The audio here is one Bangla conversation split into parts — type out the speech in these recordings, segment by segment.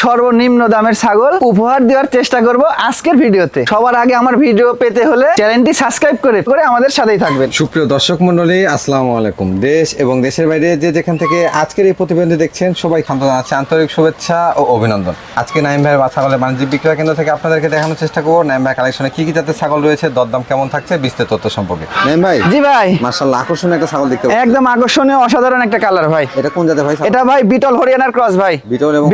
সর্বনিম্ন দামের ছাগল উপহার দেওয়ার চেষ্টা করব আজকের ভিডিওতে। সবার আগে আমার ভিডিও পেতে হলে চ্যানেলটি সাবস্ক্রাইব করে আমাদের সাথেই থাকবেন। সুপ্রিয় দর্শক মণ্ডলী, আসসালামু আলাইকুম। দেশ এবং দেশের বাইরে যে যেখান থেকে আজকের এই প্রতিবেদন দেখছেন সবাই জানাচ্ছি আন্তরিক শুভেচ্ছা ও অভিনন্দন। আজকে নাইম ভাইয়ের ছাগলের বাণিজ্যিক বিক্রয় কেন্দ্র থেকে আপনাদেরকে দেখানোর চেষ্টা করবো নাইম ভাই কালেকশনে কি কি জাতের ছাগল রয়েছে, দরদাম কেমন থাকছে, বিস্তারিত তথ্য সম্পর্কে। নাইম ভাই। জি ভাই। মাশাআল্লাহ, আকর্ষণীয় একটা ছাগল দেখতে পাচ্ছি। একদম আকর্ষণীয়, অসাধারণ একটা কালার ভাই। এটা কোন জাতের ভাই? এটা ভাই বিটল হরিয়ানার ক্রস ভাই।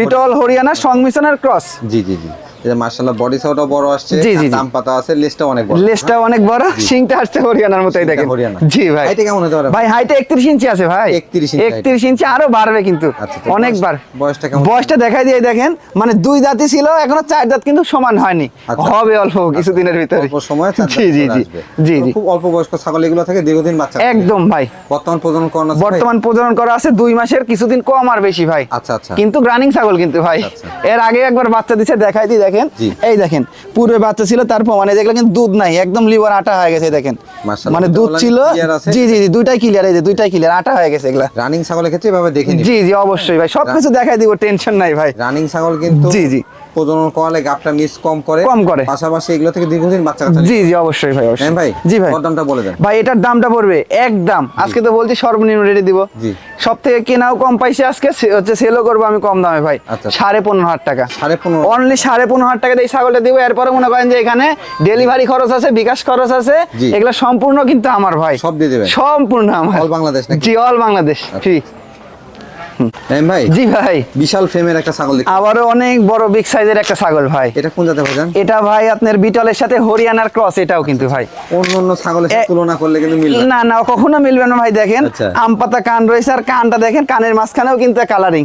বিটল হরিয়ানার সংমিশ্রণের ক্রস। জি জি জি। এটা মাশাআল্লাহ বডি সাইজটাও বড় আসছে, দাম পাতা আছে, লেজটা অনেক বড়। লেজটা অনেক বড়, শিংটা আসছে হরিয়ানার মতোই দেখেন। জি ভাই। হাইটে কেমন হতে পারে ভাই? হাইটে 31 ইঞ্চি আছে ভাই। 31 ইঞ্চি, আরো বাড়বে কিন্তু অনেকবার। বয়সটা কেমন? বয়সটা দেখাই দিয়ে দেখেন, মানে 2 দাঁতই ছিল, এখনো 4 দাঁত কিন্তু সমান হয়নি, হবে অল্প কিছুদিনের ভিতরে। অল্প সময়ে 4 দাঁত। জি জি জি জি জি। খুব অল্প বয়স্ক ছাগল এগুলো থেকে দীর্ঘদিন বাচ্চা। একদম ভাই। বর্তমান প্রজনন করা আছে 2 মাসের, কিছুদিন কম আর বেশি ভাই। আচ্ছা আচ্ছা। কিন্তু রানিং ছাগল কিন্তু ভাই। এর আগে একবার বাচ্চা দিছে, দেখাই দিই দেখেন। এই দেখেন, পূর্বে বাচ্চা ছিল, তারপর মানে যেগুলো কিন্তু দুধ নাই, একদম লিভার আটা হয়ে গেছে দেখেন। মানে দুধ ছিল। জি জি জি, দুইটাই ক্লিয়ার, এই যে দুইটাই ক্লিয়ার, আটা হয়ে গেছে এগুলা। রানিং ছাগলের ক্ষেত্রে এভাবে দেখে নিন। জি জি অবশ্যই ভাই, সবকিছু দেখাই দিব, টেনশন নাই ভাই। রানিং ছাগল কিন্তু জি জি প্রজনন করালে গাবটা মিস কম করে, পাশাপাশি এগুলো থেকে দীর্ঘদিন বাচ্চা কাচ্চা। জি জি অবশ্যই ভাই, অবশ্যই ভাই। জি ভাই, দামটা বলে দেন ভাই। এটার দামটা পড়বে একদম, আজকে তো বলছি সর্বনিম্ন রেটে দিব। জি। সব থেকে কেনাও কম পাইছে, আজকে হচ্ছে সেলও করবো আমি কম দামে ভাই। 15,500 টাকা, অনলি 15,500 টাকা দিয়ে ছাগলটা দিব। এরপরে মনে করেন যে এখানে ডেলিভারি খরচ আছে, বিকাশ খরচ আছে, এগুলা সম্পূর্ণ কিন্তু আমার ভাই। সব দিয়ে দেবেন? সম্পূর্ণ আমার। অল বাংলাদেশ নাকি? জি, অল বাংলাদেশ ফ্রি। ভাই। জি ভাই। বিশাল ফ্রেমের একটা ছাগল দেখতে, আবারও অনেক বড় বিগ সাইজের একটা ছাগল ভাই। এটা কোন জাতের ভাই? এটা ভাই আপনার বিটলের সাথে হরিয়ানার ক্রস, এটাও কিন্তু ভাই অন্য ছাগলের সাথে তুলনা করলে কিন্তু মিলবে না। না, কখনো মিলবে না ভাই। দেখেন আম পাতা কান রয়েছে, আর কানটা দেখেন, কানের মাঝখানেও কিন্তু কালারিং।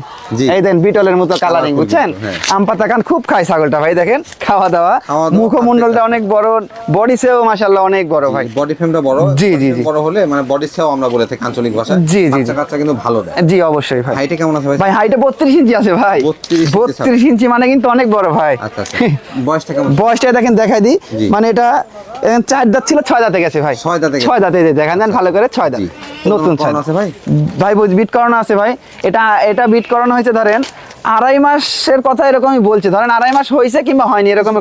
এই দেখেন বিটলের মতো কালারিং, বুঝছেন? আম পাতা কান খুব খায় ছাগলটা ভাই, দেখেন খাওয়া দাওয়া। মুখমণ্ডলটা অনেক বড়, বডি সেও মাশাআল্লাহ অনেক বড় ভাই। বডি ফ্রেমটা বড়। জি জি জি। বড় হলে মানে বডি সেও আমরা বলে থাকি আঞ্চলিক ভাষায়। জি জি। বাচ্চা কিন্তু ভালো দেয়। জি অবশ্যই ভাই। হাইটে কেমন আছে ভাই? ভাই হাইটে 32 ইঞ্চি আছে ভাই। 32 ইঞ্চি মানে কিন্তু অনেক বড় ভাই। আচ্ছা আচ্ছা। বয়সটা কেমন? বয়সটা দেখেন, দেখাই দিই। মানে এটা 4 দাঁত ছিল, 6 দাঁতে গেছে ভাই। 6 দাঁতে? 6 দাঁতে দেখেন দেন ভালো করে, 6 দাঁত নতুন আছে ভাই। ভাই বিট করানো আছে ভাই। এটা বিট করানো হয়েছে ধরেন 2.5 মাসের কথা এরকমই বলছে, ধরেন 2.5 মাস হয়েছে কিংবা হয়নি, এরকম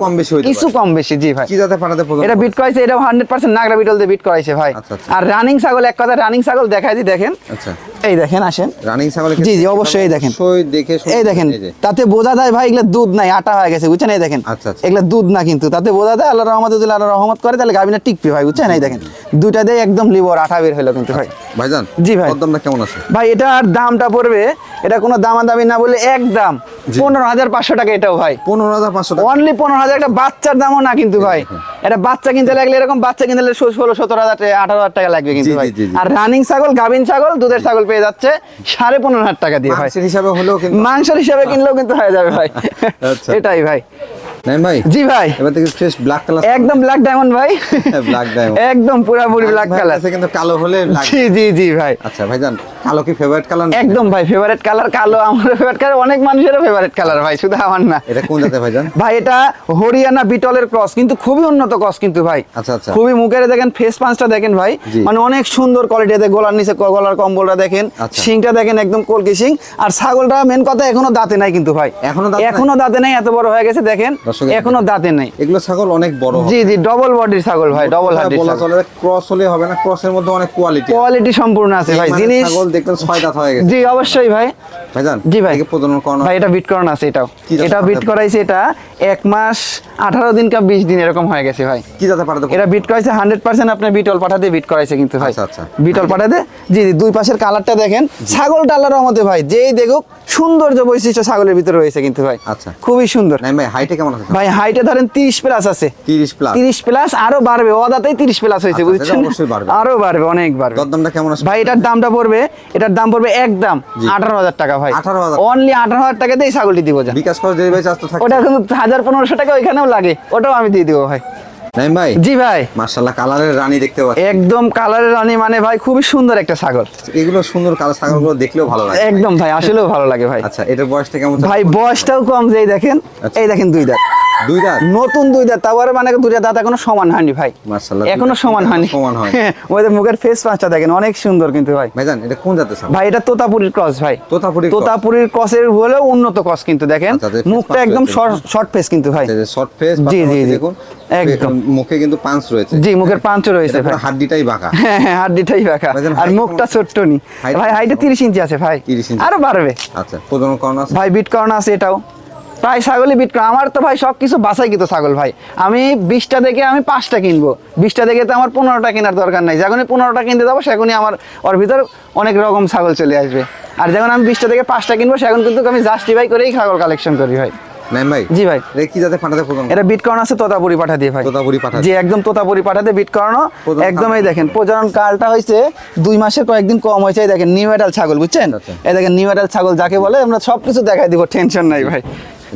কিছু কম বেশি। জি ভাই। কি জাতে পাঠাতে? এটা বিট করাইছে, এটা 100% নাগরা বিটল দিয়ে বিট করাইছে ভাই। আর রানিং ছাগল, এক কথা রানিং ছাগল দেখাই দিই দেখেন। আচ্ছা। এই দেখেন, আসেন। রানিং ছাগল? জি জি অবশ্যই। এই দেখেন, এই দেখেন, তাতে বোঝা যায় ভাই এগুলা দুধ নাই, আটা হয়ে গেছে, বুঝছেন? এই দেখেন এগুলা দুধ না, কিন্তু তাতে বোঝা যায় আল্লাহর রহমতে, যদি আল্লাহর রহমত করে তাহলে গাভিনা টিকবে ভাই, বুঝছেন? এই দেখেন দুইটা দিয়ে একদম লিভার আটা বের হলো কিন্তু ভাই। ভাইজান। জি ভাই। দামটা কেমন আছে ভাই? এটার দামটা পড়বে, এটা কোনো দামাদামি না বলে একদম 15,500 টাকা। এটাও ভাই 15,500 টাকা, অনলি 15,000। একটা বাচ্চার দামও না কিন্তু ভাই। এটা বাচ্চা কিনতে লাগলে, এরকম বাচ্চা কিনতে লাগলে 16,000-17,000 টাকা, 18,000 টাকা লাগবে কিন্তু ভাই। আর রানিং ছাগল, গাভিন ছাগল, দুধের ছাগল পেয়ে যাচ্ছে 15,500 টাকা দিয়ে ভাই। মাংসের হিসাবে কিনলেও কিন্তু হয়ে যাবে ভাই। এটাই ভাই। ভাই। জি ভাই। এবার থেকে ফ্রেশ ব্ল্যাক কালার, একদম ব্ল্যাক ডায়মন্ড ভাই। ব্ল্যাক ডায়মন্ড একদম পুরোপুরি ব্ল্যাক কালার আছে, কিন্তু কালো হলে জি জি জি ভাই। আচ্ছা ভাইজান, কালো কি ফেভারিট কালার? একদম ভাই ফেভারিট কালার কালো, আমার ফেভারিট কালার, অনেক মানুষের ফেভারিট কালার ভাই, শুধু আমার না। এটা কোন জাতের ভাইজান? ভাই এটা হরিয়ানা বিটলের ক্রস, কিন্তু খুবই উন্নত ক্রস কিন্তু ভাই। আচ্ছা আচ্ছা। খুবই মুখের দেখেন, ফেস পাঁচটা দেখেন ভাই, মানে অনেক সুন্দর কোয়ালিটি। গলার নিচে গলার কম্বলটা দেখেন, শিংটা দেখেন একদম কলকি শিং। আর ছাগলটা মেন কথা এখনো দাঁতে নাই কিন্তু ভাই, এখনো দাঁতে নাই, এত বড় হয়ে গেছে দেখেন, এখনো দাঁতে নাই। এগুলো ছাগল অনেক বড়। জি জি, ডবল বডির ছাগল ভাই, ডবল হার্ডির ছাগল। ক্রস হলে হবে না, ক্রসের মধ্যে অনেক কোয়ালিটি সম্পূর্ণ আছে ভাই। জিনিস ছাগল দেখবেন 6 দাঁত হয়ে গেছে। জি অবশ্যই ভাই। ভাইজান। জি ভাই। প্রজনন করানো ভাই, এটা বিট করানো আছে, এটা বিট করাইছে, এটা 1 মাস 18 দিন কা 20 দিন এরকম হয়ে গেছে ভাই। কি জাতে পাঠাতে? এটা বিট করাইছে 100% আপনার বিটল পাঠাতে বিট করাইছে কিন্তু ভাই। আচ্ছা আচ্ছা। বিটল পাঠাতে। জি জি, দুই পাশের কালারটা দেখেন, ছাগলটা আল্লাহর রহমতে ভাই যেই দেখুক সৌন্দর্য বৈশিষ্ট্য ছাগলের ভিতরে রয়েছে কিন্তু ভাই। আচ্ছা, খুবই সুন্দর। নাই ভাই, হাইটে কেমন আছে ভাই? হাইটে ধরেন 30 প্লাস আছে। 30 প্লাস, আরো বাড়বে, ওদাতেই 30 প্লাস হয়েছে, বুঝছেন? অবশ্যই বাড়বে, আরো বাড়বে, অনেক বাড়বে। দামটা কেমন আছে ভাই? এটার দাম পড়বে একদম 18,000 টাকা ভাই। 18,000, অনলি 18,000 টাকা দিয়ে ছাগলটি দিব। যা বিকাশ খরচ ডেলিভারি চার্জ তো থাকে, ওটা কিন্তু 1,000-1,500 টাকা ওইখানেও লাগে, ওটাও আমি দিয়ে দিব ভাই। নাই ভাই? জি ভাই। মাশাআল্লাহ, কালারের রানী দেখতে পাচ্ছি। একদম কালারের রানী, মানে ভাই খুবই সুন্দর একটা ছাগল। এগুলো সুন্দর কালার ছাগলগুলো দেখলেও ভালো লাগে। একদম ভাই, আসলেও ভালো লাগে ভাই। আচ্ছা, এটার বয়সটা কেমন? ভাই বয়সটাও কম, যেই দেখেন, এই দেখেন 2 দাঁত। দুই দাঁত নতুন দুই দাঁত, তারপরে মানে দুইটা দাঁত এখনো সমান হয়নি ভাই, মাশাআল্লাহ এখনো সমান হয়নি। সমান হয় ওই যে মুখের ফেস পাঁচটা দেখেন অনেক সুন্দর কিন্তু ভাই। ভাইজান এটা কোন জাতের ছাগল? ভাই এটা তোতাপুরির ক্রস ভাই, তোতাপুরি তোতাপুরির ক্রসের হলেও উন্নত ক্রস কিন্তু দেখেন, আচ্ছা, দেখেন মুখটা পাঁচ একদম রয়েছে। শর্ট ফেস কিন্তু ভাই। শর্ট ফেস, জি, জি, জি। দেখুন একদম। মুখে কিন্তু পাঁচ রয়েছে। জি, মুখের পাঁচ রয়েছে এটা ভাই, পুরো হাড্ডিটাই বাঁকা। হ্যাঁ হ্যাঁ হাড্ডিটাই বাঁকা, ভাইজান, আর height মুখটা কেমন? ছোট্ট নি Height ভাই, হাইটে 30 ইঞ্চি আছে ভাই, 30 ইঞ্চি। আরো বাড়বে আচ্ছা, প্রজনন করানো আছে? ভাই, বিট করানো আছে এটাও। প্রায় ছাগলই বিট করা, আমার তো ভাই সব কিছু বাছাই কিন্তু ছাগল ভাই, আমি 20টা থেকে আমি 5টা কিনবো, 20টা থেকে তো আমার 15টা কেনার দরকার নাই, যখনই 15টা কিনতে যাবো সেখনই আমার ওর ভিতর অনেক রকম ছাগল চলে আসবে, আর যখন আমি 20টা থেকে 5টা কিনবো সেখন কিন্তু আমি জাস্টিফাই করেই ছাগল কালেকশন করি ভাই। নাইম ভাই, জি ভাই, এটা কি জাতের পাঠাতে প্রজনন? এটা বিট করানো আছে তোতাপুরি পাঠা দিয়ে ভাই, তোতাপুরি পাঠা জি একদম তোতাপুরি পাঠাতে বিট করানো প্রজনন একদম। কাল? এই দেখেন প্রজনন কালটা হয়েছে 2 মাসের কয়েকদিন কম হয়েছে, এই দেখেন নিউ এডাল ছাগল বুঝছেন, আচ্ছা। এই দেখেন নিউ এডাল ছাগল যাকে বলে আমরা সবকিছু দেখাই দিব, টেনশন নাই ভাই।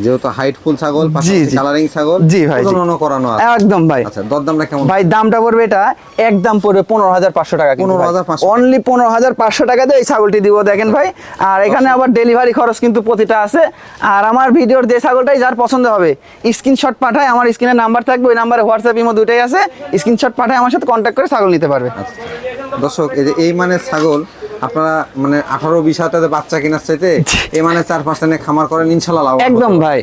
যেহেতু হাইট ফুল ছাগল, জি, জি। কালারিং ছাগল, জি ভাই, জি। প্রজননও করানো আছে একদম ভাই। আচ্ছা, দরদামটা কেমন? ভাই দামটা পড়বে, এটা একদম পড়বে 15,500 টাকা, 15,500 অনলি 15,500 টাকা দিয়ে এই ছাগলটি দিব দেখেন ভাই। আর এখানে আবার ডেলিভারি খরচ কিন্তু প্রতিটা আছে। আর আমার ভিডিওর যে ছাগলটাই যার পছন্দ হবে স্ক্রিনশট পাঠায়, আমার স্ক্রিনে নাম্বার থাকবে, ওই নাম্বারে হোয়াটসঅ্যাপ ইমো দুটাই আছে, স্ক্রিনশট পাঠায় আমার সাথে কন্ট্যাক্ট করে ছাগল নিতে পারবে। আচ্ছা, দর্শক এই যে এই মানের ছাগল আপনারা মানে 18-20 হাজার টাকা বাচ্চা কেনার চাইতে এই মানে 4-5টা নিয়ে খামার করেন, ইনশাল্লাহ লাভ একদম ভাই।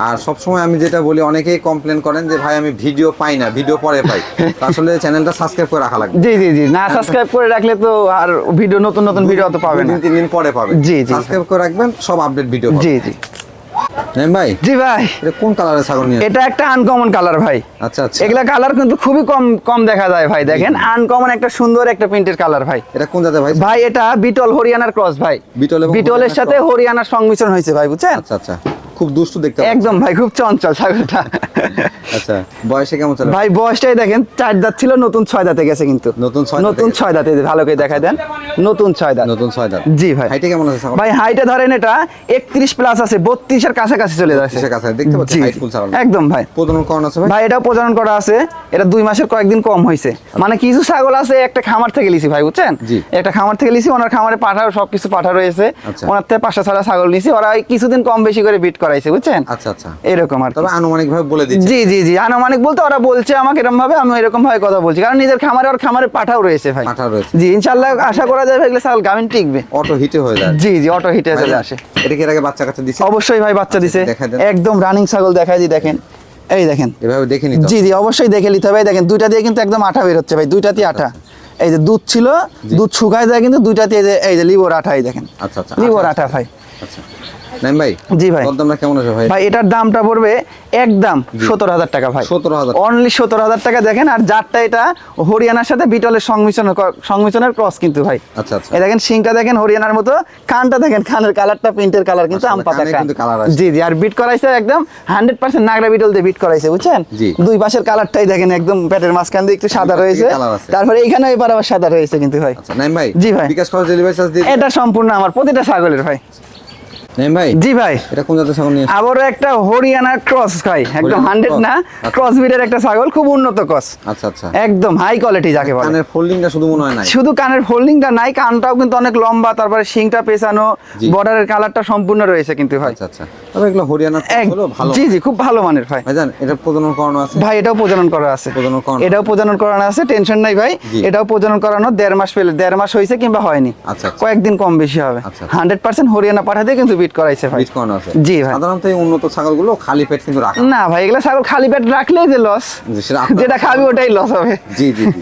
আর সবসময় আমি যেটা বলি, অনেকেই কমপ্লেন করেন যে ভাই আমি ভিডিও পাই না, ভিডিও পরে পাই, তো আসলে চ্যানেলটা সাবস্ক্রাইব করে রাখা লাগবে। জি জি জি, না সাবস্ক্রাইব করে রাখলে তো আর ভিডিও নতুন নতুন ভিডিও তো পাবেন না। 2-3 দিন পরে পাবেন। জি, জি। সাবস্ক্রাইব করে রাখবেন, সব আপডেট ভিডিও পাবেন। জি জি নাইম ভাই, জি ভাই, এটা কোন কালারের ছাগল নিয়ে? এটা একটা আনকমন কালার ভাই। আচ্ছা আচ্ছা, এগুলা কালার কিন্তু খুবই কম কম দেখা যায় ভাই, দেখেন আনকমন একটা সুন্দর একটা প্রিন্টের কালার ভাই। এটা কোন জাতের ভাই? ভাই এটা বিটল হরিয়ানার ক্রস ভাই, বিটল এবং বিটলের হরিয়ানার সাথে cross। হরিয়ানার সংমিশ্রণ হয়েছে ভাই বুঝছেন। আচ্ছা আচ্ছা, খুব দুষ্টু দেখতে পাচ্ছি। একদম ভাই, খুব চঞ্চল ছাগলটা। আচ্ছা, বয়সে কেমন চলে? ভাই বয়সটাই দেখেন 4 দাঁত ছিল, নতুন 6 দাঁতে গেছে কিন্তু। নতুন 6 দাঁতে নতুন গেছে। 6 দাঁতে, ভালো করে দেখাই দেন, নতুন 6 দাঁত। নতুন 6 দাঁত। জি ভাই। হাইটে কেমন আছে ছাগল? ভাই হাইটে ধরেন এটা 31 প্লাস আছে, 32 এর কাছাকাছি চলে যাচ্ছে। 32 এর কাছে দেখতে পাচ্ছি, জি, height জি। full ছাগল। একদম ভাই। প্রজনন করানো আছে ভাই? ভাই এটাও প্রজনন করা আছে, এটা 2 মাসের কয়েকদিন কম হয়েছে, মানে কিছু ছাগল আছে একটা খামার থেকে লিছি ভাই বুঝছেন, জি। একটা খামার থেকে লিছি, ওনার খামারে পাঠা সবকিছু পাঠা রয়েছে, আচ্ছা। ওনার থেকে 5টা 6টা ছাগল নিছি, ওরা ওই কিছুদিন কম বেশি করে বিট করাইছে বুঝছেন, আচ্ছা আচ্ছা, এরকম আর কি। তবে আনুমানিক ভাবে বলে দিচ্ছি। জি জি জি, আনুমানিক বলতে ওরা বলছে আমাকে এরকম ভাবে, আমি এরকম ভাবে কথা বলছি, কারণ নিজের খামারে ওর খামারে পাঠাও রয়েছে ভাই। পাঠা রয়েছে। জি ইনশাআল্লাহ আশা করা যায় এগুলো ছাগল গাভিন টিকবে। অটো হিটে হয়ে যায়। জি জি, অটো হিটে চলে আসে। এটা কি এর আগে বাচ্চা কাচ্চা দিছে? অবশ্যই ভাই বাচ্চা দিছে, দেখাই দেন। একদম রানিং ছাগল দেখাই দি, দেখেন এই দেখেন। এভাবে দেখে নিতে হবে। জি জি, অবশ্যই দেখে নিতে হবে, এই দেখেন দুইটা দিয়ে কিন্তু একদম আঠা বের হচ্ছে ভাই, দুইটাতেই আঠা। এই যে দুধ ছিল, দুধ শুকায় যায় কিন্তু দুইটাতে এই যে লিবর আঠা, এই দেখেন আচ্ছা আচ্ছা, লিবর আঠা ভাই। আচ্ছা, নাইম ভাই। জি ভাই। দরদামটা কেমন আছে ভাই? ভাই এটার দামটা পড়বে একদম 17,000 টাকা ভাই, 17,000 অনলি 17,000 টাকা দেখেন। আর জাতটা এটা হরিয়ানার সাথে বিটলের সংমিশ্রণের ক্রস কিন্তু ভাই। আচ্ছা আচ্ছা, এই দেখেন শিংটা দেখেন হরিয়ানার মতো, কানটা দেখেন, কানের কালারটা প্রিন্টের কালার কিন্তু আম মাশাআল্লাহ, পাতা কানে কান। কিন্তু colour আছে। জি জি, আর বিট করাইছে একদম 100% নাগরা বিটল দিয়ে বিট করাইছে বুঝছেন। জি। দুই পাশের কালারটাই দেখেন, একদম পেটের মাঝখান দিয়ে একটু সাদা পাশ থেকে রয়েছে, colour আছে। তারপরে এখানে এবার আবার সাদা রয়েছে কিন্তু ভাই। আচ্ছা, নাইম ভাই। জি ভাই। বিকাশ খরচ ডেলিভারি চার্জ দিয়ে এটা সম্পূর্ণ আমার প্রতিটা ছাগলের ভাই। নাইম ভাই, জি ভাই। এটা কোন জাতের ছাগল নিয়ে? আবারও একটা হরিয়ানার ক্রস ভাই, একদম হরিয়ানার 100 cross। না, আচ্ছা। ক্রস ব্রিডের একটা ছাগল, খুব উন্নত ক্রস, আচ্ছা আচ্ছা, একদম হাই কোয়ালিটি যাকে বলে। কানের ফোল্ডিংটা শুধু মনে হয় নাই। শুধু কানের ফোল্ডিংটা নাই, কানটাও কিন্তু অনেক লম্বা, তারপরে শিংটা পেছানো, জি। বর্ডারের কালারটা সম্পূর্ণ রয়েছে কিন্তু ভাই। আচ্ছা আচ্ছা, তবে এগুলো হরিয়ানার হলো ভালো। জি জি, খুব ভালো মানের ভাই। ভাই জান, এটা প্রজনন করানো আছে? ভাই এটাও প্রজনন করা আছে, প্রজনন করানো। এটাও প্রজনন করানো আছে, টেনশন নাই ভাই। জি। এটাও প্রজনন করানো 1.5 মাস পেলে, 1.5 মাস হয়েছে কিংবা হয়নি, আচ্ছা আচ্ছা, কয়েকদিন কম বেশি হবে। আচ্ছা। 100% হরিয়ানা পাঠাতে কিন্তু বিট করাইছে ভাই। বিট করানো আছে। জি ভাই। সাধারণত এই উন্নত ছাগলগুলো খালি পেট কিন্তু রাখা। না ভাই, এগুলা ছাগল খালি পেট রাখলেই যে লস, যে সেটা আপনার- যেটা খাবি ওটাই লস হবে। জি জি জি।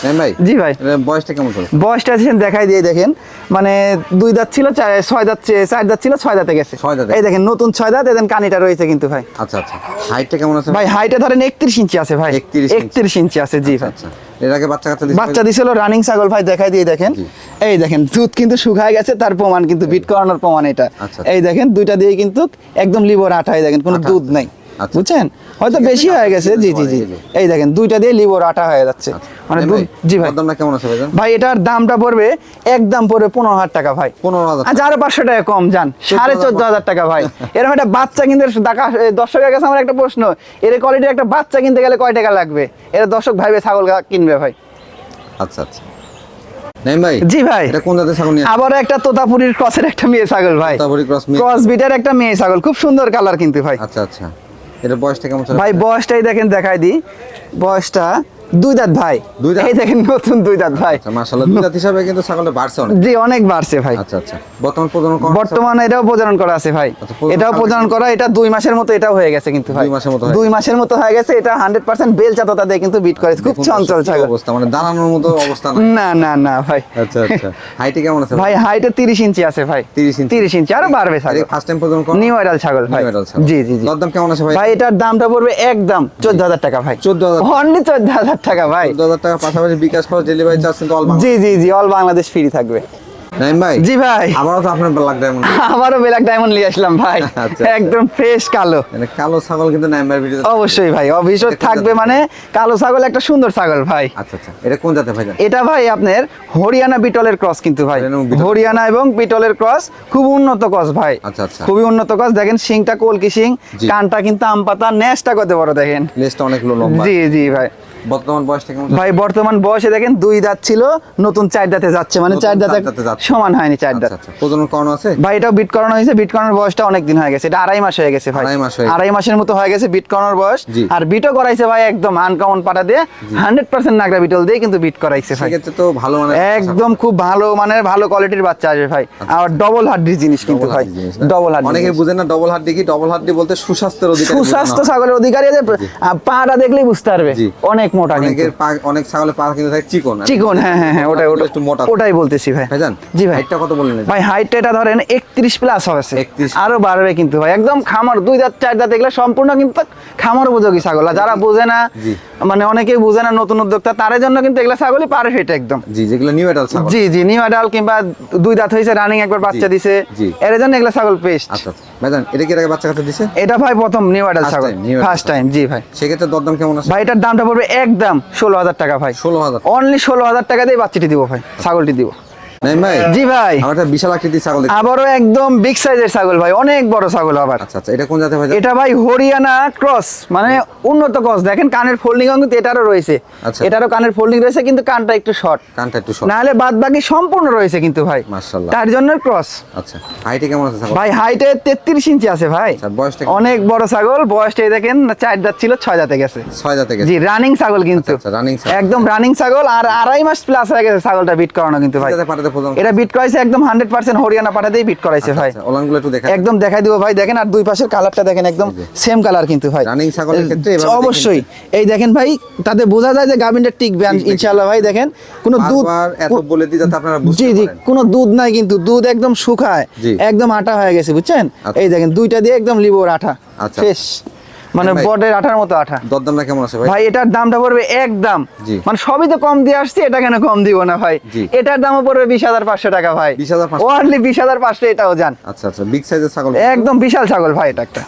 নাইম ভাই। জি ভাই। এটার বয়সটা কেমন চলে? বয়সটা দেখাই দিয়ে দেখেন, মানে 2 দাঁত ছিল, 6 দাঁত, 4 দাঁত ছিল, 6 দাঁতে গেছে। 6 দাঁতে। এই দেখেন নতুন 6 দাঁত, এদের কানিটা রয়েছে কিন্তু ভাই। আচ্ছা আচ্ছা, হাইটটা কেমন আছে ভাই হাইটে ধরেন 31 ইঞ্চি আছে ভাই, 31 ইঞ্চি। 31 ইঞ্চি আছে। জি ভাই। আচ্ছা, এর আগে বাচ্চা কাচ্চা দিছে? বাচ্চা দিছিল, রানিং ছাগল ভাই, দেখাই দিয়ে দেখেন। জি। এই দেখেন দুধ কিন্তু শুকায় গেছে, তার প্রমাণ কিন্তু বিট করানোর প্রমাণ এটা। আচ্ছা। এই দেখেন দুইটা দিয়ে কিন্তু একদম লিভার আঠা, এই দেখেন কোনো আঠা দুধ আছে। নাই আচ্ছা। বুঝছেন, হয়তো ঠিক আছে, বেশি হয়ে গেছে। জি জি জি, এই যে। এই দেখেন দুইটা দিয়ে লিভার আঠা হয়ে যাচ্ছে, মানে নাইম দুধ। জি ভাই। দামটা কেমন আছে ভাইজান? ভাই এটার দামটা পড়বে একদম পড়বে 15,000 টাকা ভাই। 15,000 আচ্ছা আরো 500 টাকা কম যান, 14,500 টাকা ভাই। এরকম একটা বাচ্চা কিনতে দর্শকের কাছে আমার একটা প্রশ্ন, এর কোয়ালিটির একটা বাচ্চা কিনতে গেলে কয় টাকা লাগবে? এর দর্শক ভাইবে ছাগল কিনবে ভাই। আচ্ছা আচ্ছা, নাইম ভাই। জি ভাই। এটা কোন জাতের ছাগল নিয়ে? আবার একটা তোতাপুরির ক্রসের একটা মেয়ে ছাগল ভাই, তোতাপুরি ক্রস মেয়ে। ক্রস বিটের একটা মেয়ে ছাগল, খুব সুন্দর কালার কিন্তু ভাই। আচ্ছা আচ্ছা, এটা বয়সটা কেমন চলে ভাই বয়সটাই দেখেন দেখাই দিই, বয়সটা 2 দাঁত ভাই। দুই দাঁত? এই দেখেন নতুন 2 দাঁত ভাই। আচ্ছা মাশাআল্লাহ, দুই দাঁত হিসাবে কিন্তু ছাগলটা বাড়ছে অনেক। জি অনেক বাড়ছে ভাই। আচ্ছা আচ্ছা, বর্তমান প্রজনন করা বর্তমানে এটাও প্রজনন করা আছে ভাই। আচ্ছা, প্রজনন এটাও কাল প্রজনন করা, এটা 2 মাসের মতো এটাও হয়ে গেছে কিন্তু ভাই। 2 মাসের মতো হয়ে 2 মাসের মতো হয়ে গেছে। এটা 100% বেল জাততা দিয়ে কিন্তু বিট করে, খুব দেখুন চঞ্চল দর্শক, কি ছাগল। অবস্থা, মানে দাঁড়ানোর মতো অবস্থা না। না না না ভাই। আচ্ছা আচ্ছা, হাইটে কেমন আছে ভাই হাইটে 30 ইঞ্চি আছে ভাই। 30 ইঞ্চি? 30 ইঞ্চি আরো বাড়বে ছাগল। ফার্স্ট টাইম প্রজনন করা? নিউ অ্যাডাল্ট ছাগল ভাই। New adult ছাগল। জি জি জি। দরদাম কেমন আছে ভাই? ভাই এটার দামটা পড়বে একদম 14000 টাকা ভাই। 14,000 অনলি 14000 টাকা ভাই। 14,000 টাকা, পাশাপাশি বিকাশ খরচ, ডেলিভারি চার্জ কিন্তু অল বাংলা। জি জি জি, অল বাংলাদেশ ফ্রি থাকবে। নাইম ভাই, জি ভাই। আমারও তো আপনার ব্ল্যাক ডায়মন্ড, আমারও ব্ল্যাক ডায়মন্ড নিয়ে আসলাম ভাই। আচ্ছা। একদম ফ্রেশ কালো। মানে কালো ছাগল কিন্তু নাইম ভাই ভিডিও। অবশ্যই ভাই, অবশ্যই এটা কোন থাকবে, জাতের? মানে কালো ছাগল একটা সুন্দর ছাগল ভাই। আচ্ছা আচ্ছা, এটা কোন জাতের ভাই? এটা ভাই আপনার হরিয়ানা বিটলের ক্রস কিন্তু ভাই। হরিয়ানা এবং বিটল। হরিয়ানা এবং বিটলের ক্রস, খুব উন্নত ক্রস ভাই। আচ্ছা আচ্ছা, খুবই উন্নত ক্রস। দেখেন শিংটা কলকি শিং, জি। কানটা কিন্তু আম পাতা, নেজটা কত বড় দেখেন। লেজটা অনেক লম্বা। জি জি ভাই। বর্তমান বয়সটা কেমন? ভাই বর্তমান বয়সে দেখেন 2 দাঁত ছিল, নতুন 4 দাঁতে যাচ্ছে, মানে নতুন 4 দাঁতে চার দাঁতে যাচ্ছে। সমান হয়নি 4 দাঁত। আচ্ছা আচ্ছা, প্রজনন করানো আছে? ভাই এটাও বিট করানো হয়েছে, বিট করানোর বয়সটা অনেক দিন হয়ে গেছে, এটা 2.5 মাস হয়ে গেছে ভাই। 2.5 মাস হয়ে গেছে। 2.5 মাসের মতো হয়ে গেছে বিট করানোর বয়স। জি। আর বিটও করাইছে ভাই একদম আনকমন পাটা দিয়ে, 100% নাগরা বিটল দিয়ে কিন্তু বিট করাইছে ভাই। সেক্ষেত্রে তো ভালো মানে একদম খুব ভালো মানের ভালো কোয়ালিটির বাচ্চা আসবে ভাই। আর ডবল হাড্ডির জিনিস কিন্তু ভাই, ডবল হাড্ডি। অনেকে বুঝেন না ডবল হাড্ডি কি। ডবল হাড্ডি বলতে সুস্বাস্থ্যের অধিকারী। সুস্বাস্থ্য ছাগলের অধিকারী, যে পাটা দেখলেই বুঝতে পারবে জি। অনেক মোটা কিন্তু। অনেকের অনেক ছাগলের পা কিন্তু থাকে চিকন। চিকন, হ্যাঁ হ্যাঁ হ্যাঁ, ওটাই ওটা একটু মোটা। ওটাই বলতেছি ভাই। ভাইজান, জি ভাই। হাইটটা কত বললেন? ভাই হাইটটা এটা ধরেন 31 প্লাস হবে। 31 আরো বাড়বে কিন্তু ভাই, একদম খামার 2 দাঁত 4 দাঁত এগুলো সম্পূর্ণ কিন্তু খামার উপযোগী ছাগল। আর যারা বোঝে না, জি। মানে অনেকেই বোঝে না নতুন উদ্যোক্তা, তার জন্য কিন্তু এগুলা ছাগলই পারফেক্ট একদম। জি, যেগুলো নিউ অ্যাডাল্ট ছাগল। জি জি, নিউ অ্যাডাল্ট কিংবা 2 দাঁত হয়েছে, রানিং একবার বাচ্চা জি, দিছে, জি। এর জন্য এগুলা ছাগল পেস্ট। আচ্ছা আচ্ছা, ভাইজান এটা কি এর আগে বাচ্চা কাচ্চা দিছে? এটা ভাই প্রথম নিউ অ্যাডাল্ট First ছাগল, time, new adult first time. জি ভাই। সেক্ষেত্রে দরদাম কেমন আছে? ভাই এটার দামটা পড়বে একদম 16000 টাকা ভাই। 16,000। অনলি 16000 টাকা দিয়ে বাচ্চাটি দিব ভাই, ছাগলটি দিব। নাইম ভাই, জি ভাই। আমার একটা বিশাল আকৃতির ছাগল দেখছি। আবারও একদম বিগ সাইজের ছাগল ভাই, অনেক বড় ছাগল আবার। আচ্ছা আচ্ছা, এটা কোন জাতের ভাইজান? এটা ভাই হরিয়ানা ক্রস, মানে উন্নত ক্রস। দেখেন কানের ফোল্ডিং কিন্তু এটারও রয়েছে, আচ্ছা। এটারও কানের ফোল্ডিং রয়েছে, কিন্তু কানটা একটু শর্ট, কানটা একটু শর্ট। নাহলে বাদ বাকি সম্পূর্ণ রয়েছে কিন্তু ভাই, মাশাআল্লাহ। তার জন্য ক্রস। আচ্ছা, হাইটে কেমন আছে ছাগল? ভাই হাইটে 33 ইঞ্চি আছে ভাই। আচ্ছা, বয়সটা কেমন? অনেক বড় ছাগল। বয়সটা এই দেখেন 4 দাঁত ছিল, 6 দাঁতে গেছে। 6 জাতে গেছে। জি, রানিং ছাগল কিন্তু, আচ্ছা, running ছাগল। একদম রানিং ছাগল। আর 2.5 মাস প্লাস হয়ে গেছে ছাগলটা বিট করানো কিন্তু ভাই। জাতে পাঠাতে প্রজনন। এটা বিট করাইছে একদম 100% হরিয়ানা পাঠা দিয়ে বিট করাইছে ভাই। আচ্ছা, ওলানগুলো একটু দেখা। একদম দেখাই দিব ভাই, দেখেন। আর দুই পাশের কালারটা দেখেন, একদম সেম কালার কিন্তু ভাই। রানিং ছাগলের ক্ষেত্রে এভাবে অবশ্যই এই দেখেন ভাই, তাতে বোঝা যায় যে গাভিনটা টিকবে ইনশাআল্লাহ ভাই। দেখেন কোনো দুধ, বারবার এত বলে দিই যাতে আপনারা বুঝতে জি জি, পারেন। কোনো দুধ নাই কিন্তু, দুধ একদম শুকায়, জি। একদম আটা হয়ে গেছে বুঝছেন। আচ্ছা। এই দেখেন দুইটা দিয়ে একদম লিবোর আঠা, আচ্ছা। ফ্রেশ, মানে ভাই, বটের আঠার মতো আঠা। দরদামটা কেমন আছে ভাই? ভাই এটার দামটা পড়বে একদম, জি। মানে সবই তো কম দিয়ে আসছি, এটা কেন কম দিব না ভাই। জি। এটার দামও পড়বে 20500 টাকা ভাই। 20,500 ওনলি 20500, এটাও জান। আচ্ছা আচ্ছা, বিগ সাইজের ছাগল। একদম বিশাল ছাগল ভাই এটা একটা।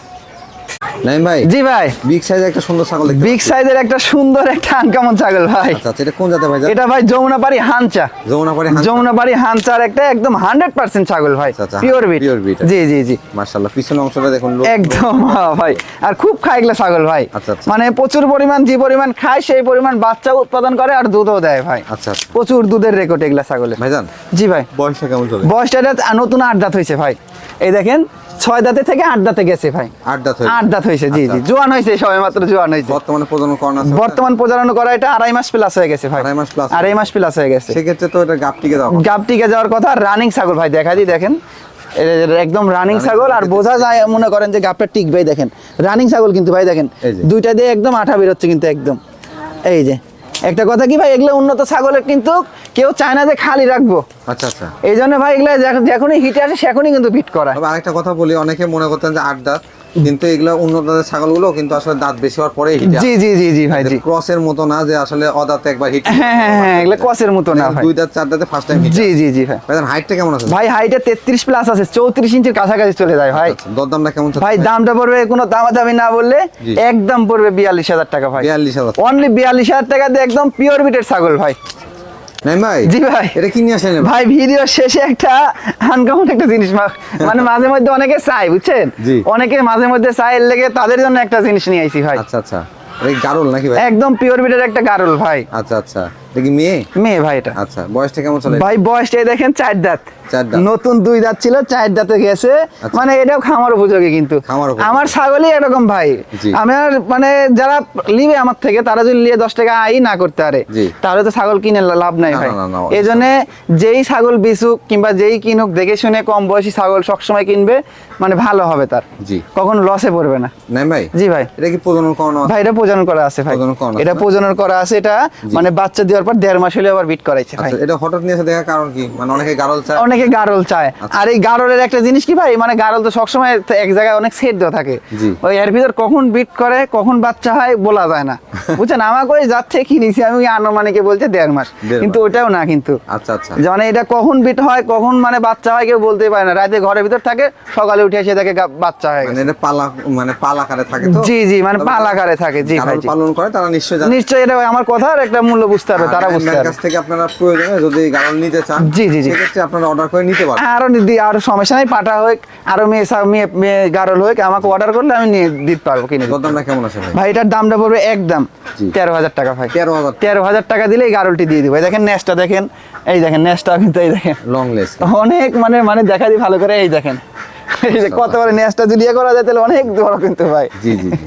নাইম ভাই, জি ভাই। বিগ সাইজের একটা সুন্দর ছাগল দেখতে বিগ পাচ্ছি। সাইজের একটা সুন্দর একটা আনকমন ছাগল ভাই। আচ্ছা আচ্ছা, এটা কোন জাতের ভাই? এটা ভাই যমুনাপাড়ি হানচা। যমুনাপাড়ি হাঁস। যমুনাপাড়ি হানচার একটা একদম 100% ছাগল ভাই, আচ্ছা, আচ্ছা, পিওর বিট। pure breed। জি জি জি, মাশাআল্লাহ, পিছনের অংশটা দেখুন। একদম ভাই। আর খুব খায় এগুলা ছাগল ভাই, আচ্ছা, আচ্ছা। মানে প্রচুর পরিমাণ, যে পরিমাণ খায় সেই পরিমাণ বাচ্চা উৎপাদন করে আর দুধও দেয় ভাই। আচ্ছা আচ্ছা, প্রচুর দুধের রেকর্ড এগুলা ছাগলের। ভাইজান জি ভাই। বয়সটা কেমন চলে? বয়সটা নতুন 8 দাঁত হয়েছে ভাই। এই দেখেন 6 দাঁতে থেকে 8 দাঁতে গেছে ভাই। 8 দাঁত হয়েছে। 8 দাঁত হয়েছে, জি জি, আচ্ছা। জোয়ান হয়েছে, সবে মাত্র জোয়ান হয়েছে। বর্তমানে প্রজনন করানো আছে? বর্তমান প্রজনন করা এটা 2.5 মাস প্লাস হয়ে গেছে ভাই। 2.5 মাস plus। 2.5 মাস প্লাস হয়ে গেছে। সেক্ষেত্রে তো এটা গাপটিকে দাও। গাবটিকে যাওয়ার কথা। রানিং ছাগল ভাই, দেখা দিই দেখেন, একদম রানিং ছাগল। আর বোঝা যায়, মনে করেন যে গাবটা টিকবে। দেখেন রানিং ছাগল কিন্তু ভাই, দেখেন এই যে। দুইটা দিয়ে একদম আঠা বেরোচ্ছে কিন্তু একদম। এই যে একটা কথা কি ভাই, এগুলো উন্নত ছাগলের কিন্তু কেউ চায় না যে খালি রাখবো। আচ্ছা আচ্ছা, এই জন্য ভাই এগুলো যখনই হিটে আসে সেখনই কিন্তু বিট করায়। তবে আরেকটা কথা বলি, অনেকে মনে করতেন যে 8 দাঁত, কিন্তু এগুলা উন্নত জাতের ছাগলগুলো কিন্তু আসলে দাঁত বেশি হওয়ার পরে হিট। জি জি জি জি ভাই, জি। ক্রসের মতো না যে আসলে অদাঁতে একবার হিট। হ্যাঁ হ্যাঁ হ্যাঁ, এগুলো কসের মতো না ভাই। 2 দাঁত 4 দাঁতে ফার্স্ট টাইম হিট। জি জি জি ভাই। ভাইজান হাইটটা কেমন আছে? ভাই হাইটে 33 প্লাস আছে, 34 ইঞ্চির কাছাকাছি চলে যায় ভাই। আচ্ছা, দরদামটা কেমন চলছে? ভাই দামটা পড়বে কোনো দামাদামি না বললে জি। একদম পড়বে 42000 টাকা ভাই। 42,000। অনলি 42000 টাকা দিয়ে একদম পিওর বিটের ছাগল ভাই। নাই ভাই, জি ভাই। এটা কি নিয়ে আসেন? ভাই ভিডিও শেষে একটা আনকমন একটা জিনিস মানে মাঝে মধ্যে অনেকে চাই বুঝছেন, জি। অনেকে মাঝে মধ্যে চাই, এর লেগে তাদের জন্য একটা জিনিস নিয়ে আইছি ভাই। আচ্ছা আচ্ছা, এটা কি গারল নাকি ভাই? একদম পিওর বিটের একটা গারল ভাই। আচ্ছা আচ্ছা, এটা কি মেয়ে? মেয়ে ভাই এটা। আচ্ছা, বয়সটা কেমন চলে? ভাই বয়সটা দেখেন 4 দাঁত, চার দাঁত। নতুন 2 দাঁত ছিল 4 দাঁতে গেছে, মানে এটাও খামার উপযোগী কিন্তু। খামার উপযোগী। আমার ছাগলই এরকম ভাই, জি। আমার মানে যারা নিবে আমার থেকে তারা যদি নিয়ে 10 টাকা আই না করতে পারে জি। তাহলে তো ছাগল কিনে লাভ নাই না, ভাই। না, না, এই জন্য যেই ছাগল বিচুক কিংবা যেই কিনুক দেখে শুনে কম বয়সী ছাগল সবসময় কিনবে, মানে ভালো হবে তার, জি। কখনো লসে পড়বে না। নাই ভাই, জি ভাই। এটা কি প্রজনন করানো আছে? ভাই এটা প্রজনন করা আছে ভাই, প্রজনন করানো আছে এটা না? প্রজনন করা আছে, এটা মানে বাচ্চা দেওয়ার পর 1.5 মাস হলে আবার বিট করাইছে ভাই। আচ্ছা, এটা হঠাৎ নিয়ে এসে দেখার কারণ কি? মানে অনেকে গারল চায়। অনেকে গারল চায়, আর এই গারলের একটা জিনিস কি ভাই, মানে গারল তো সবসময় এক জায়গায় অনেক সেট দেওয়া থাকে, জি। ওই এর ভিতর কখন বিট করে কখন বাচ্চা হয় বলা যায় না, বুঝছেন। আমাকে ওই যাচ্ছে কিনেছি আমি আনুমানিকে বলছে 1.5 মাস, 1.5 কিন্তু ওটাও না কিন্তু। আচ্ছা আচ্ছা। মানে এটা কখন বিট হয় কখন মানে বাচ্চা হয় কেউ বলতে পারে না, রাতে ঘরের ভিতর থাকে, সকালে উঠে এসে দেখে বাচ্চা হয়ে মানে গেছে। এটা পালা, মানে পালাকারে থাকে তো? জি জি, মানে তবে পালাকারে থাকে। জি যারা ভাই জি। পালন করে তারা নিশ্চয়ই জানে। নিশ্চয়ই এটা আমার কথার একটা মূল্য বুঝতে পারবে, তারা বুঝতে আপনার পারবে। কাছ থেকে আপনারা প্রয়োজনে যদি গারল নিতে চান, জি, জি, জি। সেক্ষেত্রে আপনারা অর্ডার করে নিতে পারবেন। আরো সমস্যা নাই, পাঠা হোক আরো মেয়ে গারল হোক, আমাকে অর্ডার করলে আমি নিয়ে দিতে পারবো, কিনে দিতে পারবো। দরদামটা কেমন আছে ভাই? ভাই এটার দামটা পড়বে একদম জি। 13,000 টাকা ভাই। 13,000 13,000 টাকা দিলে এই গারলটি দিয়ে দিব। এই দেখেন নেসটা দেখেন, এই দেখেন নেসটা কিন্তু, এই দেখেন লং লেস। অনেক মানে দেখা দিই ভালো করে, এই দেখেন এই যে কত বড় নেসটা ঝুলিয়ে করা যায়, তাহলে অনেক বড় কিন্তু ভাই। জি জি জি।